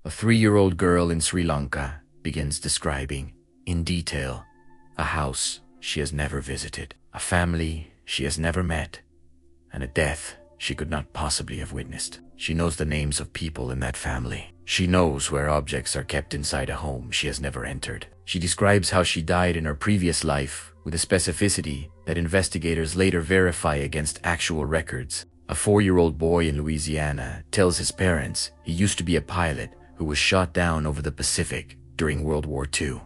A 3-year-old girl in Sri Lanka begins describing, in detail, a house she has never visited, a family she has never met, and a death she could not possibly have witnessed. She knows the names of people in that family. She knows where objects are kept inside a home she has never entered. She describes how she died in her previous life with a specificity that investigators later verify against actual records. A 4-year-old boy in Louisiana tells his parents he used to be a pilot who was shot down over the Pacific during World War II.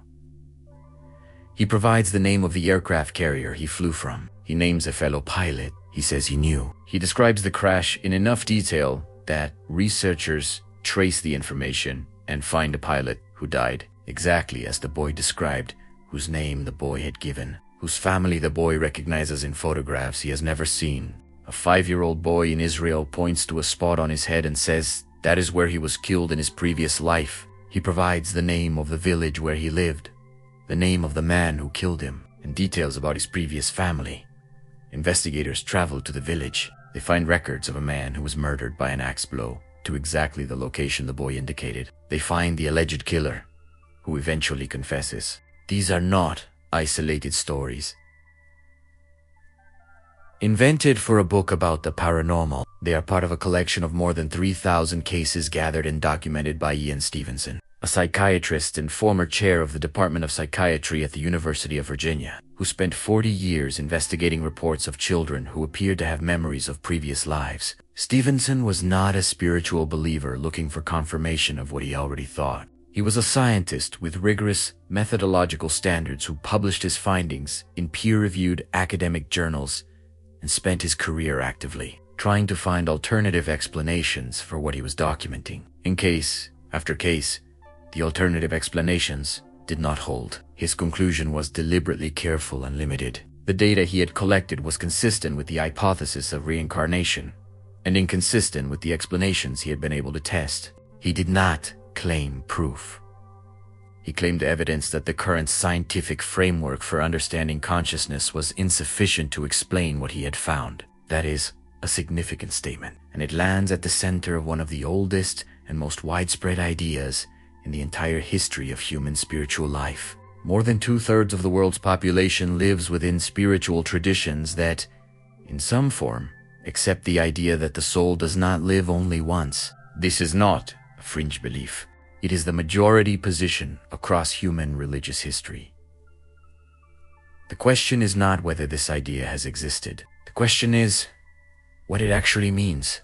He provides the name of the aircraft carrier he flew from. He names a fellow pilot he says he knew. He describes the crash in enough detail that researchers trace the information and find a pilot who died exactly as the boy described, whose name the boy had given, whose family the boy recognizes in photographs he has never seen. A 5-year-old boy in Israel points to a spot on his head and says that is where he was killed in his previous life. He provides the name of the village where he lived, the name of the man who killed him, and details about his previous family. Investigators travel to the village. They find records of a man who was murdered by an axe blow to exactly the location the boy indicated. They find the alleged killer, who eventually confesses. These are not isolated stories invented for a book about the paranormal. They are part of a collection of more than 3,000 cases gathered and documented by Ian Stevenson, a psychiatrist and former chair of the Department of Psychiatry at the University of Virginia, who spent 40 years investigating reports of children who appeared to have memories of previous lives. Stevenson was not a spiritual believer looking for confirmation of what he already thought. He was a scientist with rigorous methodological standards who published his findings in peer-reviewed academic journals and spent his career actively trying to find alternative explanations for what he was documenting. In case after case, the alternative explanations did not hold. His conclusion was deliberately careful and limited. The data he had collected was consistent with the hypothesis of reincarnation and inconsistent with the explanations he had been able to test. He did not claim proof. He claimed evidence that the current scientific framework for understanding consciousness was insufficient to explain what he had found. That is a significant statement, and it lands at the center of one of the oldest and most widespread ideas in the entire history of human spiritual life. More than 2/3 of the world's population lives within spiritual traditions that, in some form, accept the idea that the soul does not live only once. This is not a fringe belief. It is the majority position across human religious history. The question is not whether this idea has existed. The question is what it actually means,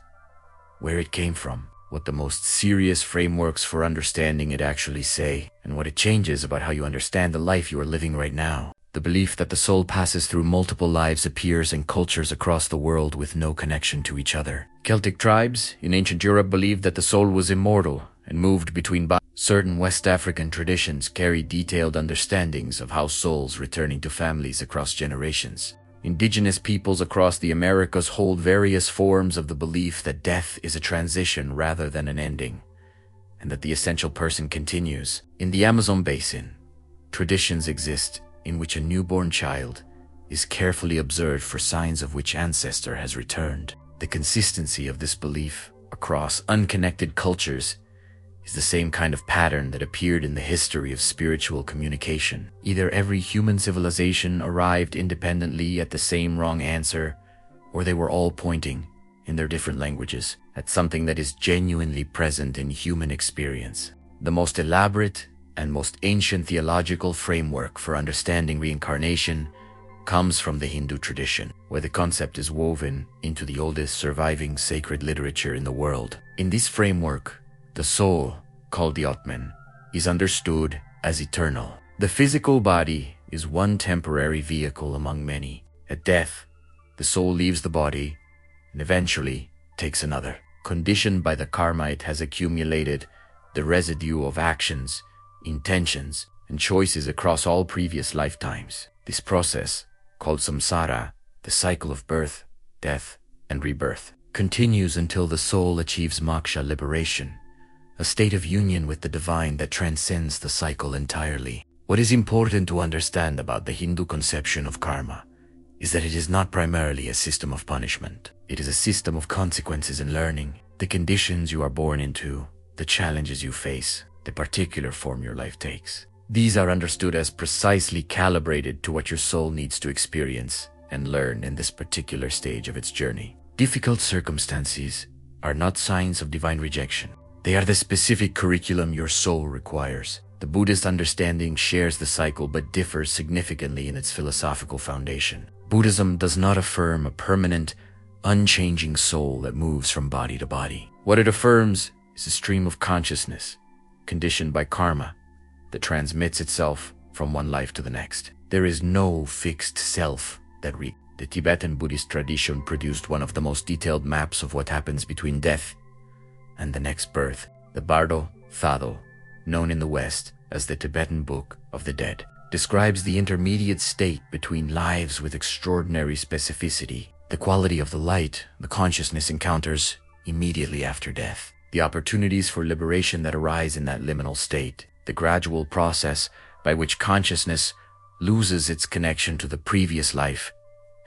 where it came from, what the most serious frameworks for understanding it actually say, and what it changes about how you understand the life you are living right now. The belief that the soul passes through multiple lives appears in cultures across the world with no connection to each other. Celtic tribes in ancient Europe believed that the soul was immortal and moved between bodies. Certain West African traditions carry detailed understandings of how souls returning to families across generations. Indigenous peoples across the Americas hold various forms of the belief that death is a transition rather than an ending, and that the essential person continues. In the Amazon basin, traditions exist in which a newborn child is carefully observed for signs of which ancestor has returned. The consistency of this belief across unconnected cultures is the same kind of pattern that appeared in the history of spiritual communication. Either every human civilization arrived independently at the same wrong answer, or they were all pointing, in their different languages, at something that is genuinely present in human experience. The most elaborate and most ancient theological framework for understanding reincarnation comes from the Hindu tradition, where the concept is woven into the oldest surviving sacred literature in the world. In this framework, the soul, called the Atman, is understood as eternal. The physical body is one temporary vehicle among many. At death, the soul leaves the body and eventually takes another. Conditioned by the karma it has accumulated, the residue of actions, intentions, and choices across all previous lifetimes. This process, called samsara, the cycle of birth, death, and rebirth, continues until the soul achieves moksha, liberation, a state of union with the divine that transcends the cycle entirely. What is important to understand about the Hindu conception of karma is that it is not primarily a system of punishment. It is a system of consequences and learning. The conditions you are born into, the challenges you face, the particular form your life takes. These are understood as precisely calibrated to what your soul needs to experience and learn in this particular stage of its journey. Difficult circumstances are not signs of divine rejection. They are the specific curriculum your soul requires. The Buddhist understanding shares the cycle but differs significantly in its philosophical foundation. Buddhism does not affirm a permanent, unchanging soul that moves from body to body. What it affirms is a stream of consciousness, conditioned by karma, that transmits itself from one life to the next. There is no fixed self that The Tibetan Buddhist tradition produced one of the most detailed maps of what happens between death and the next birth, the Bardo Thado, known in the West as the Tibetan Book of the Dead, describes the intermediate state between lives with extraordinary specificity, the quality of the light the consciousness encounters immediately after death, the opportunities for liberation that arise in that liminal state, the gradual process by which consciousness loses its connection to the previous life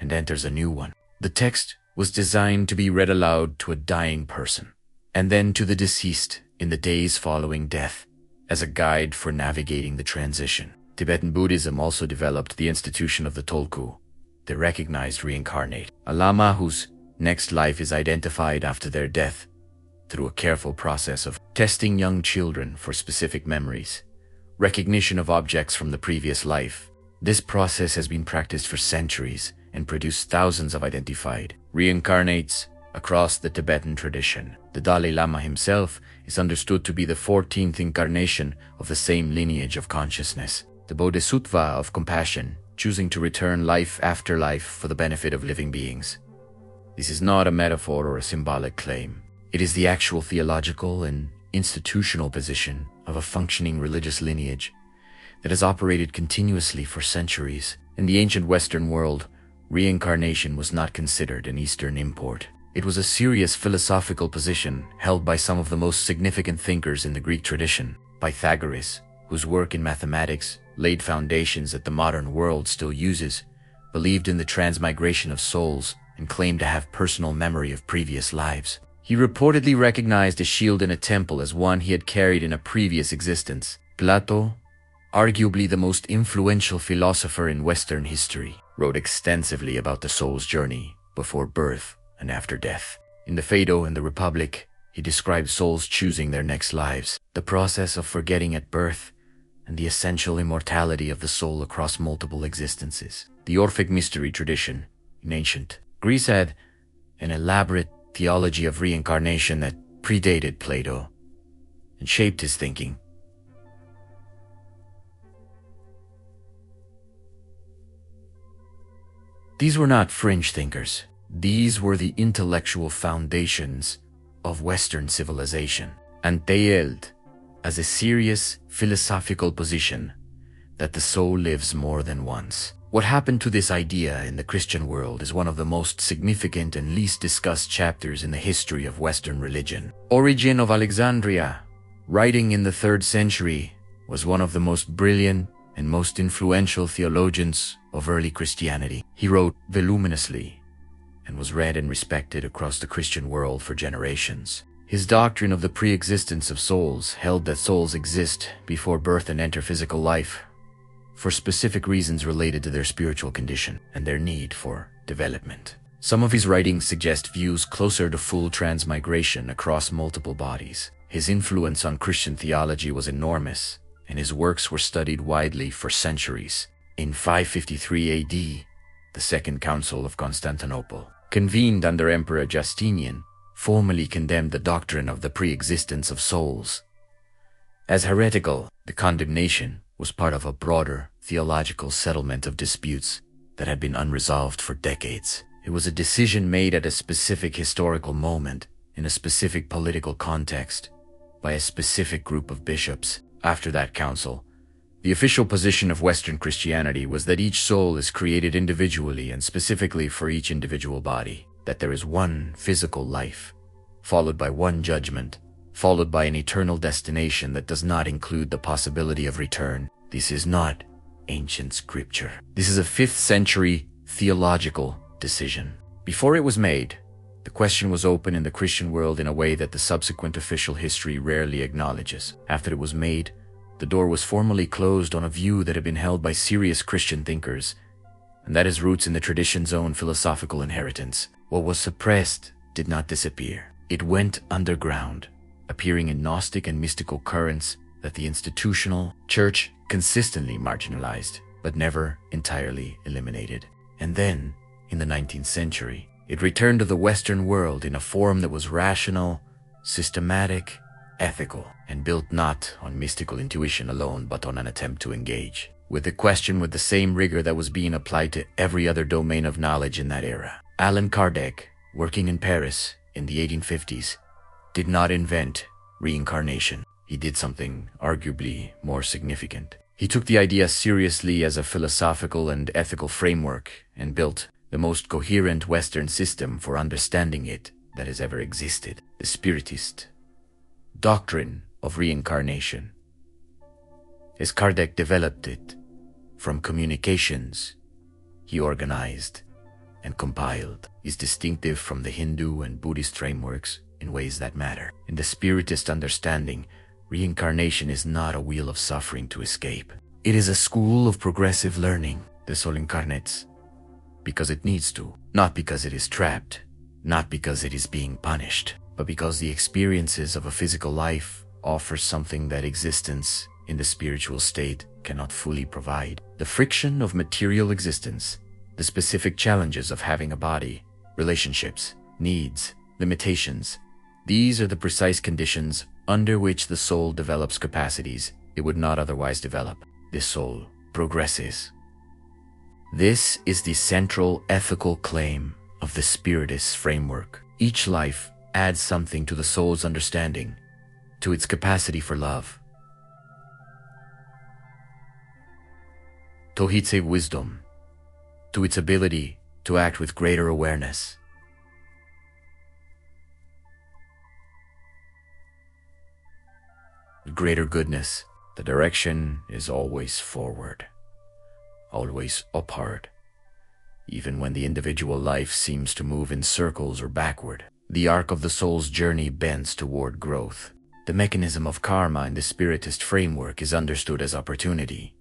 and enters a new one. The text was designed to be read aloud to a dying person, and then to the deceased in the days following death, as a guide for navigating the transition. Tibetan Buddhism also developed the institution of the Tolku, the recognized reincarnate, a lama whose next life is identified after their death through a careful process of testing young children for specific memories, recognition of objects from the previous life. This process has been practiced for centuries and produced thousands of identified reincarnates across the Tibetan tradition. The Dalai Lama himself is understood to be the 14th incarnation of the same lineage of consciousness, the Bodhisattva of compassion, choosing to return life after life for the benefit of living beings. This is not a metaphor or a symbolic claim. It is the actual theological and institutional position of a functioning religious lineage that has operated continuously for centuries. In the ancient Western world, reincarnation was not considered an Eastern import. It was a serious philosophical position held by some of the most significant thinkers in the Greek tradition. Pythagoras, whose work in mathematics laid foundations that the modern world still uses, believed in the transmigration of souls and claimed to have personal memory of previous lives. He reportedly recognized a shield in a temple as one he had carried in a previous existence. Plato, arguably the most influential philosopher in Western history, wrote extensively about the soul's journey before birth and after death. In the Phaedo and the Republic, he describes souls choosing their next lives, the process of forgetting at birth, and the essential immortality of the soul across multiple existences. The Orphic mystery tradition in ancient Greece had an elaborate theology of reincarnation that predated Plato and shaped his thinking. These were not fringe thinkers. These were the intellectual foundations of Western civilization, and they held as a serious philosophical position that the soul lives more than once. What happened to this idea in the Christian world is one of the most significant and least discussed chapters in the history of Western religion. Origen of Alexandria, writing in the 3rd century, was one of the most brilliant and most influential theologians of early Christianity. He wrote voluminously and was read and respected across the Christian world for generations. His doctrine of the pre-existence of souls held that souls exist before birth and enter physical life for specific reasons related to their spiritual condition and their need for development. Some of his writings suggest views closer to full transmigration across multiple bodies. His influence on Christian theology was enormous, and his works were studied widely for centuries. In 553 AD, the Second Council of Constantinople, convened under Emperor Justinian, formally condemned the doctrine of the pre-existence of souls as heretical. The condemnation was part of a broader theological settlement of disputes that had been unresolved for decades. It was a decision made at a specific historical moment, in a specific political context, by a specific group of bishops. After that council, the official position of Western Christianity was that each soul is created individually and specifically for each individual body, that there is one physical life, followed by one judgment, followed by an eternal destination that does not include the possibility of return. This is not ancient scripture. This is a 5th century theological decision. Before it was made, The question was open in the Christian world in a way that the subsequent official history rarely acknowledges. After it was made, the door was formally closed on a view that had been held by serious Christian thinkers, and that has roots in the tradition's own philosophical inheritance. What was suppressed did not disappear. It went underground, appearing in Gnostic and mystical currents that the institutional church consistently marginalized, but never entirely eliminated. And then, in the 19th century, it returned to the Western world in a form that was rational, systematic, ethical, and built not on mystical intuition alone, but on an attempt to engage with the question with the same rigor that was being applied to every other domain of knowledge in that era. Allan Kardec, working in Paris in the 1850s, did not invent reincarnation. He did something arguably more significant. He took the idea seriously as a philosophical and ethical framework and built the most coherent Western system for understanding it that has ever existed, the Spiritist doctrine of reincarnation. As Kardec developed it from communications he organized and compiled, is distinctive from the Hindu and Buddhist frameworks in ways that matter. In the Spiritist understanding, reincarnation is not a wheel of suffering to escape. It is a school of progressive learning. The soul incarnates because it needs to, not because it is trapped, not because it is being punished, but because the experiences of a physical life offer something that existence in the spiritual state cannot fully provide. The friction of material existence, the specific challenges of having a body, relationships, needs, limitations, these are the precise conditions under which the soul develops capacities it would not otherwise develop. The soul progresses. This is the central ethical claim of the Spiritist framework. Each life adds something to the soul's understanding, to its capacity for love, to its wisdom, to its ability to act with greater awareness. Greater goodness. The direction is always forward, always upward, even when the individual life seems to move in circles or backward. The arc of the soul's journey bends toward growth. The mechanism of karma in the Spiritist framework is understood as opportunity,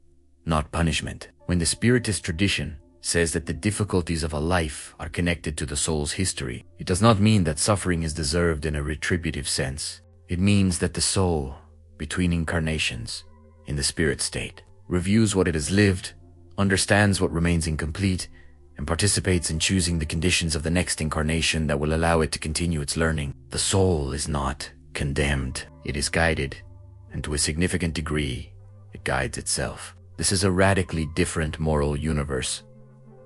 not punishment. When the Spiritist tradition says that the difficulties of a life are connected to the soul's history, it does not mean that suffering is deserved in a retributive sense. It means that the soul, between incarnations, in the spirit state, reviews what it has lived, understands what remains incomplete, and participates in choosing the conditions of the next incarnation that will allow it to continue its learning. The soul is not condemned. It is guided, and to a significant degree, it guides itself. This is a radically different moral universe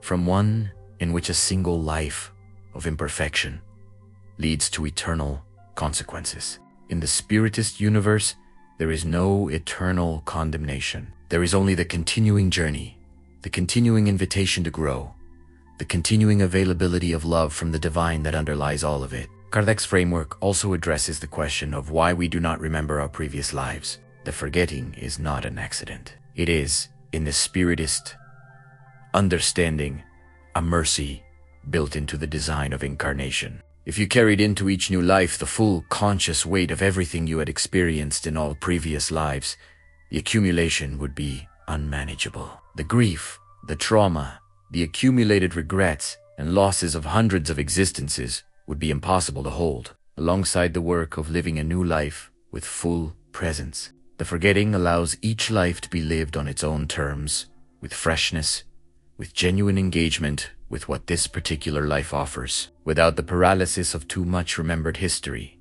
from one in which a single life of imperfection leads to eternal consequences. In the Spiritist universe, there is no eternal condemnation. There is only the continuing journey, the continuing invitation to grow, the continuing availability of love from the divine that underlies all of it. Kardec's framework also addresses the question of why we do not remember our previous lives. The forgetting is not an accident. It is, in the Spiritist understanding, a mercy built into the design of incarnation. If you carried into each new life the full conscious weight of everything you had experienced in all previous lives, the accumulation would be unmanageable. The grief, the trauma, the accumulated regrets and losses of hundreds of existences would be impossible to hold, alongside the work of living a new life with full presence. The forgetting allows each life to be lived on its own terms, with freshness, with genuine engagement with what this particular life offers, without the paralysis of too much remembered history.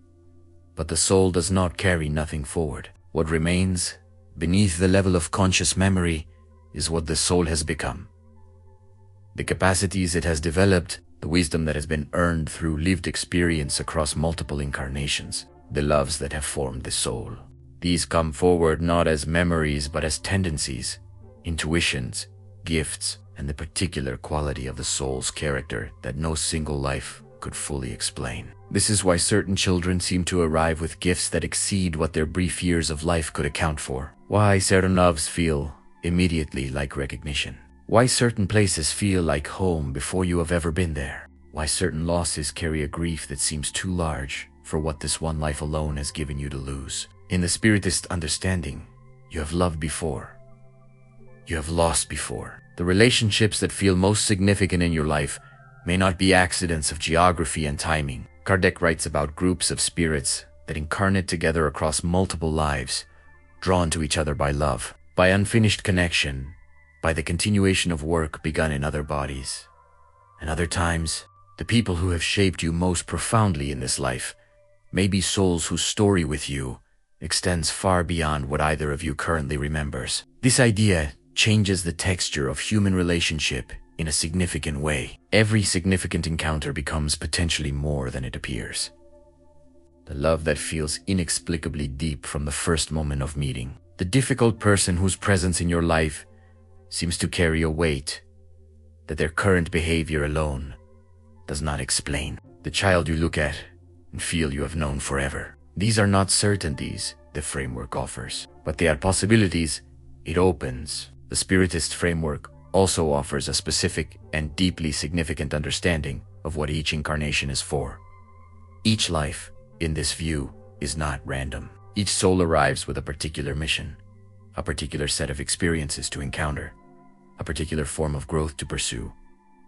But the soul does not carry nothing forward. What remains, beneath the level of conscious memory, is what the soul has become. The capacities it has developed, the wisdom that has been earned through lived experience across multiple incarnations, the loves that have formed the soul. These come forward not as memories but as tendencies, intuitions, gifts, and the particular quality of the soul's character that no single life could fully explain. This is why certain children seem to arrive with gifts that exceed what their brief years of life could account for. Why certain loves feel immediately like recognition. Why certain places feel like home before you have ever been there. why certain losses carry a grief that seems too large for what this one life alone has given you to lose. In the Spiritist understanding, you have loved before. You have lost before. The relationships that feel most significant in your life may not be accidents of geography and timing. Kardec writes about groups of spirits that incarnate together across multiple lives, drawn to each other by love, by unfinished connection, by the continuation of work begun in other bodies. And other times, the people who have shaped you most profoundly in this life may be souls whose story with you extends far beyond what either of you currently remembers. This idea changes the texture of human relationship in a significant way. Every significant encounter becomes potentially more than it appears. The love that feels inexplicably deep from the first moment of meeting. The difficult person whose presence in your life seems to carry a weight that their current behavior alone does not explain. The child you look at and feel you have known forever. These are not certainties the framework offers, but they are possibilities it opens. The Spiritist framework also offers a specific and deeply significant understanding of what each incarnation is for. Each life, in this view, is not random. Each soul arrives with a particular mission, a particular set of experiences to encounter, a particular form of growth to pursue,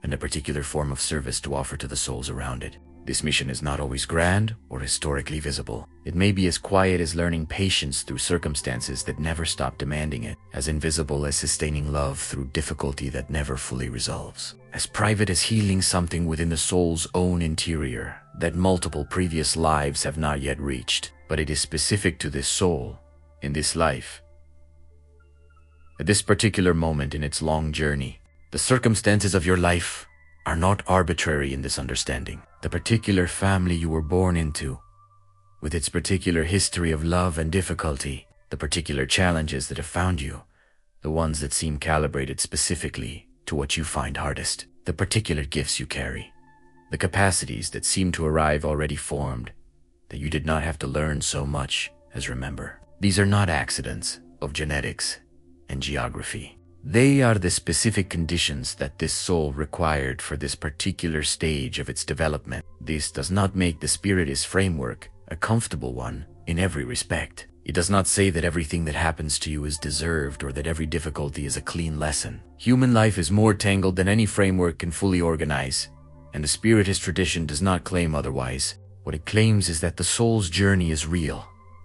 and a particular form of service to offer to the souls around it. This mission is not always grand or historically visible. It may be as quiet as learning patience through circumstances that never stop demanding it, as invisible as sustaining love through difficulty that never fully resolves, as private as healing something within the soul's own interior that multiple previous lives have not yet reached, but it is specific to this soul, in this life. At this particular moment in its long journey, the circumstances of your life are not arbitrary in this understanding. The particular family you were born into, with its particular history of love and difficulty, the particular challenges that have found you, the ones that seem calibrated specifically to what you find hardest, the particular gifts you carry, the capacities that seem to arrive already formed, that you did not have to learn so much as remember. These are not accidents of genetics and geography. They are the specific conditions that this soul required for this particular stage of its development. This does not make the Spiritist framework a comfortable one in every respect. It does not say that everything that happens to you is deserved or that every difficulty is a clean lesson. Human life is more tangled than any framework can fully organize, and the Spiritist tradition does not claim otherwise. What it claims is that the soul's journey is real,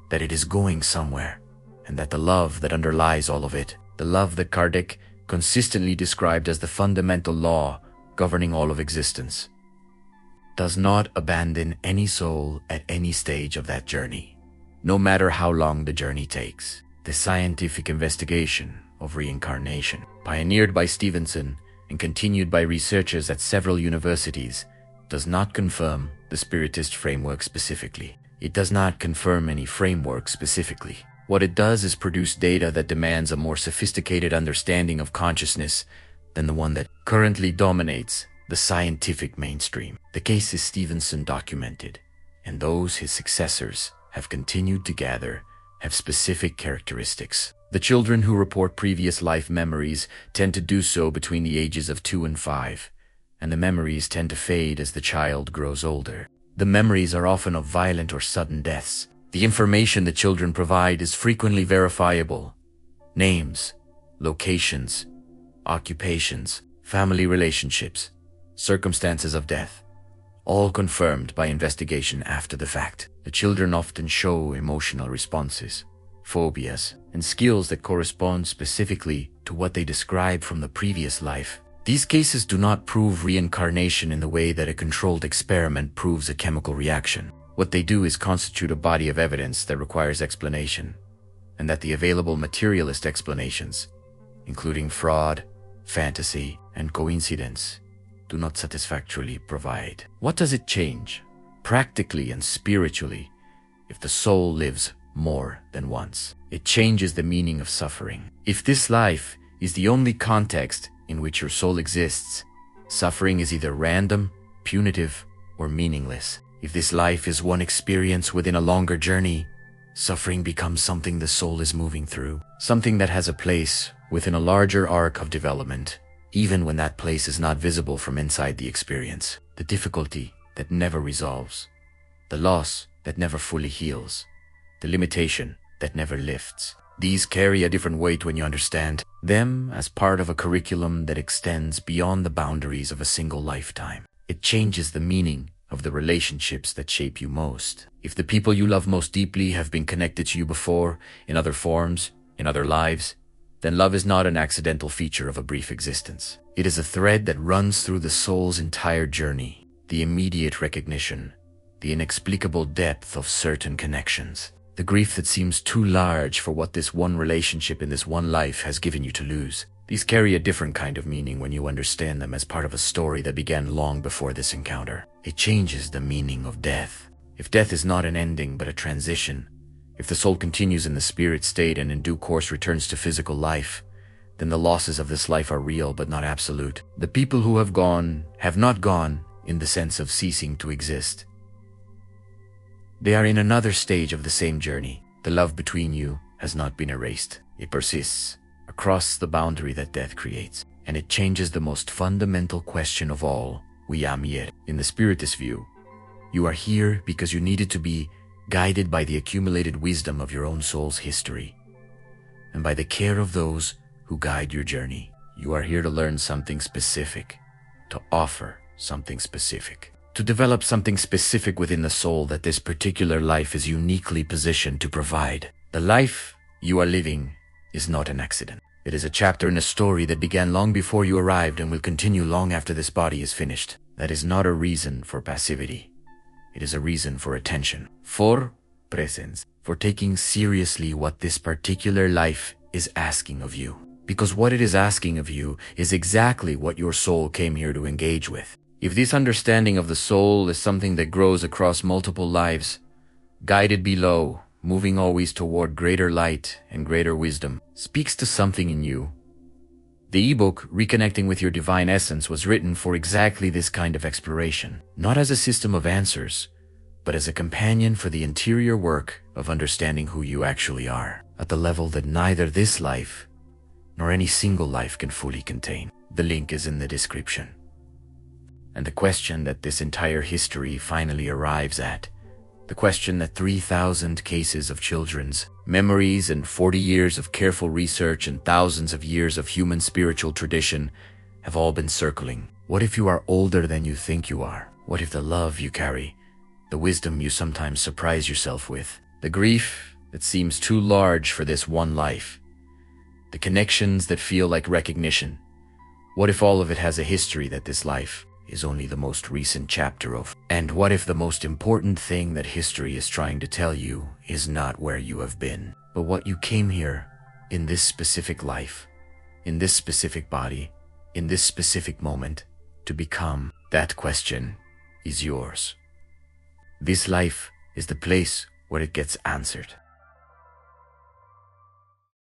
that it is going somewhere, and that the love that underlies all of it, the love that Kardec consistently described as the fundamental law governing all of existence, does not abandon any soul at any stage of that journey, no matter how long the journey takes. The scientific investigation of reincarnation, pioneered by Stevenson and continued by researchers at several universities, does not confirm the Spiritist framework specifically. It does not confirm any framework specifically. What it does is produce data that demands a more sophisticated understanding of consciousness than the one that currently dominates the scientific mainstream. The cases Stevenson documented, and those his successors have continued to gather, have specific characteristics. The children who report previous life memories tend to do so between the ages of 2 and 5, and the memories tend to fade as the child grows older. The memories are often of violent or sudden deaths. The information the children provide is frequently verifiable. Names, locations, occupations, family relationships, circumstances of death, all confirmed by investigation after the fact. The children often show emotional responses, phobias, and skills that correspond specifically to what they describe from the previous life. These cases do not prove reincarnation in the way that a controlled experiment proves a chemical reaction. What they do is constitute a body of evidence that requires explanation, and that the available materialist explanations, including fraud, fantasy, and coincidence, do not satisfactorily provide. What does it change, practically and spiritually, if the soul lives more than once? It changes the meaning of suffering. If this life is the only context in which your soul exists, suffering is either random, punitive, or meaningless. If this life is one experience within a longer journey, suffering becomes something the soul is moving through, something that has a place within a larger arc of development, even when that place is not visible from inside the experience. the difficulty that never resolves, the loss that never fully heals, the limitation that never lifts. These carry a different weight when you understand them as part of a curriculum that extends beyond the boundaries of a single lifetime. It changes the meaning of the relationships that shape you most. If the people you love most deeply have been connected to you before, in other forms, in other lives, then love is not an accidental feature of a brief existence. It is a thread that runs through the soul's entire journey, the immediate recognition, the inexplicable depth of certain connections, the grief that seems too large for what this one relationship in this one life has given you to lose. These carry a different kind of meaning when you understand them as part of a story that began long before this encounter. It changes the meaning of death. If death is not an ending but a transition, if the soul continues in the spirit state and in due course returns to physical life, then the losses of this life are real but not absolute. The people who have gone have not gone in the sense of ceasing to exist. They are in another stage of the same journey. The love between you has not been erased. It persists across the boundary that death creates, and it changes the most fundamental question of all, we am here. In the spiritist view, you are here because you needed to be guided by the accumulated wisdom of your own soul's history, and by the care of those who guide your journey. You are here to learn something specific, to offer something specific, to develop something specific within the soul that this particular life is uniquely positioned to provide. The life you are living is not an accident. It is a chapter in a story that began long before you arrived and will continue long after this body is finished. That is not a reason for passivity. It is a reason for attention, for presence, for taking seriously what this particular life is asking of you. Because what it is asking of you is exactly what your soul came here to engage with. If this understanding of the soul is something that grows across multiple lives, guided below, moving always toward greater light and greater wisdom, speaks to something in you. The ebook, Reconnecting with Your Divine Essence, was written for exactly this kind of exploration, not as a system of answers, but as a companion for the interior work of understanding who you actually are, at the level that neither this life nor any single life can fully contain. The link is in the description. And the question that this entire history finally arrives at, the question that 3,000 cases of children's memories and 40 years of careful research and thousands of years of human spiritual tradition have all been circling. What if you are older than you think you are? What if the love you carry, the wisdom you sometimes surprise yourself with, the grief that seems too large for this one life, the connections that feel like recognition, what if all of it has a history that this life is only the most recent chapter of? And what if the most important thing that history is trying to tell you is not where you have been, but what you came here in this specific life, in this specific body, in this specific moment to become? That question is yours. This life is the place where it gets answered.